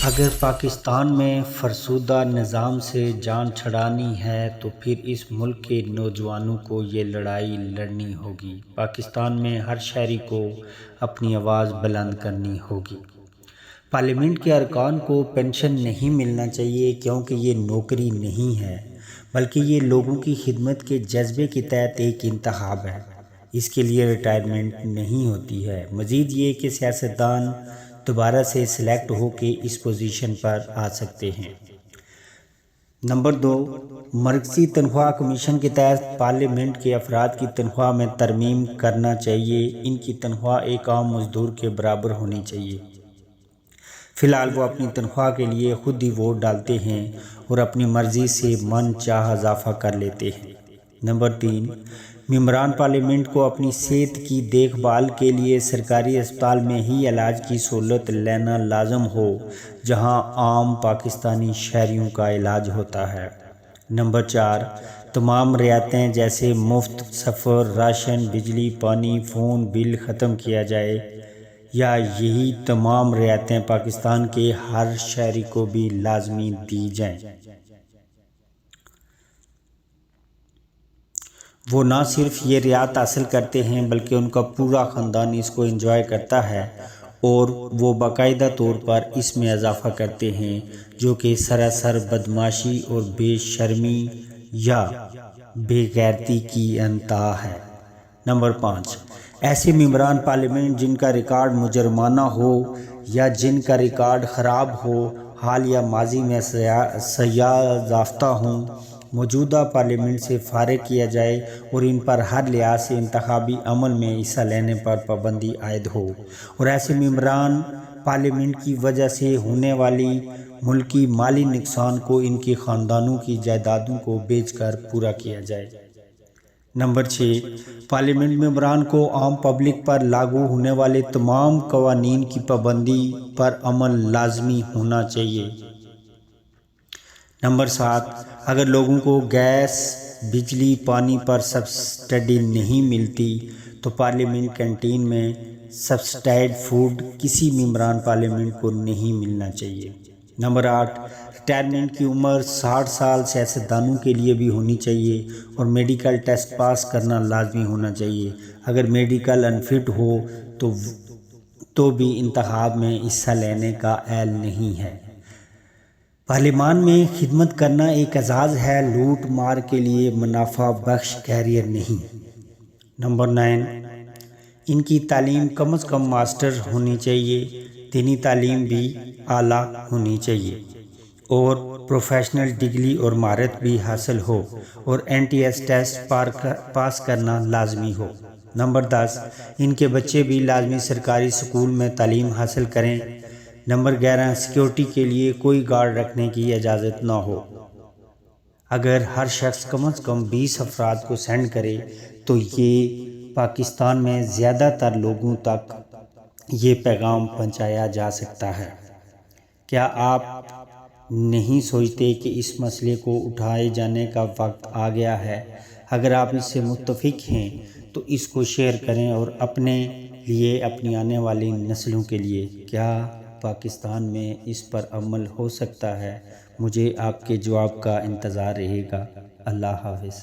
اگر پاکستان میں فرسودہ نظام سے جان چھڑانی ہے تو پھر اس ملک کے نوجوانوں کو یہ لڑائی لڑنی ہوگی۔ پاکستان میں ہر شہری کو اپنی آواز بلند کرنی ہوگی۔ پارلیمنٹ کے ارکان کو پینشن نہیں ملنا چاہیے کیونکہ یہ نوکری نہیں ہے بلکہ یہ لوگوں کی خدمت کے جذبے کے تحت ایک انتخاب ہے۔ اس کے لیے ریٹائرمنٹ نہیں ہوتی ہے۔ مزید یہ کہ سیاستدان دوبارہ سے سلیکٹ ہو کے اس پوزیشن پر آ سکتے ہیں۔ نمبر 2، مرکزی تنخواہ کمیشن کے تحت پارلیمنٹ کے افراد کی تنخواہ میں ترمیم کرنا چاہیے۔ ان کی تنخواہ ایک عام مزدور کے برابر ہونی چاہیے۔ فی الحال وہ اپنی تنخواہ کے لیے خود ہی ووٹ ڈالتے ہیں اور اپنی مرضی سے من چاہ اضافہ کر لیتے ہیں۔ نمبر 3، ممبران پارلیمنٹ کو اپنی صحت کی دیکھ بھال کے لیے سرکاری اسپتال میں ہی علاج کی سہولت لینا لازم ہو جہاں عام پاکستانی شہریوں کا علاج ہوتا ہے۔ نمبر 4، تمام رعایتیں جیسے مفت سفر، راشن، بجلی، پانی، فون بل ختم کیا جائے یا یہی تمام رعایتیں پاکستان کے ہر شہری کو بھی لازمی دی جائیں۔ وہ نہ صرف یہ رعایت حاصل کرتے ہیں بلکہ ان کا پورا خاندان اس کو انجوائے کرتا ہے اور وہ باقاعدہ طور پر اس میں اضافہ کرتے ہیں جو کہ سراسر بدمعاشی اور بے شرمی یا بے غیرتی کی انتہا ہے۔ نمبر 5، ایسے ممبران پارلیمنٹ جن کا ریکارڈ مجرمانہ ہو یا جن کا ریکارڈ خراب ہو، حال یا ماضی میں سزا یافتہ ہوں، موجودہ پارلیمنٹ سے فارغ کیا جائے اور ان پر ہر لحاظ سے انتخابی عمل میں حصہ لینے پر پابندی عائد ہو، اور ایسے ممبران پارلیمنٹ کی وجہ سے ہونے والی ملکی مالی نقصان کو ان کے خاندانوں کی جائیدادوں کو بیچ کر پورا کیا جائے۔ نمبر 6، پارلیمنٹ ممبران کو عام پبلک پر لاگو ہونے والے تمام قوانین کی پابندی پر عمل لازمی ہونا چاہیے۔ نمبر 7، اگر لوگوں کو گیس، بجلی، پانی پر سبسڈی نہیں ملتی تو پارلیمنٹ کینٹین میں سبسڈائزڈ فوڈ کسی ممبران پارلیمنٹ کو نہیں ملنا چاہیے۔ نمبر 8، ریٹائرمنٹ کی عمر 60 سال سیاستدانوں کے لیے بھی ہونی چاہیے اور میڈیکل ٹیسٹ پاس کرنا لازمی ہونا چاہیے۔ اگر میڈیکل انفٹ ہو تو بھی انتخاب میں حصہ لینے کا اہل نہیں ہے۔ پارلیمان میں خدمت کرنا ایک اعزاز ہے، لوٹ مار کے لیے منافع بخش کیریئر نہیں۔ نمبر 9، ان کی تعلیم کم از کم ماسٹر ہونی چاہیے، دینی تعلیم بھی اعلیٰ ہونی چاہیے اور پروفیشنل ڈگری اور مہارت بھی حاصل ہو اور NTA ٹیسٹ پاس کرنا لازمی ہو۔ نمبر 10، ان کے بچے بھی لازمی سرکاری سکول میں تعلیم حاصل کریں۔ نمبر 11، سیکیورٹی کے لیے کوئی گارڈ رکھنے کی اجازت نہ ہو۔ اگر ہر شخص کم از کم 20 افراد کو سینڈ کرے تو یہ پاکستان میں زیادہ تر لوگوں تک یہ پیغام پہنچایا جا سکتا ہے۔ کیا آپ نہیں سوچتے کہ اس مسئلے کو اٹھائے جانے کا وقت آ گیا ہے؟ اگر آپ اس سے متفق ہیں تو اس کو شیئر کریں اور اپنے لیے، اپنی آنے والی نسلوں کے لیے۔ کیا پاکستان میں اس پر عمل ہو سکتا ہے؟ مجھے آپ کے جواب کا انتظار رہے گا۔ اللہ حافظ۔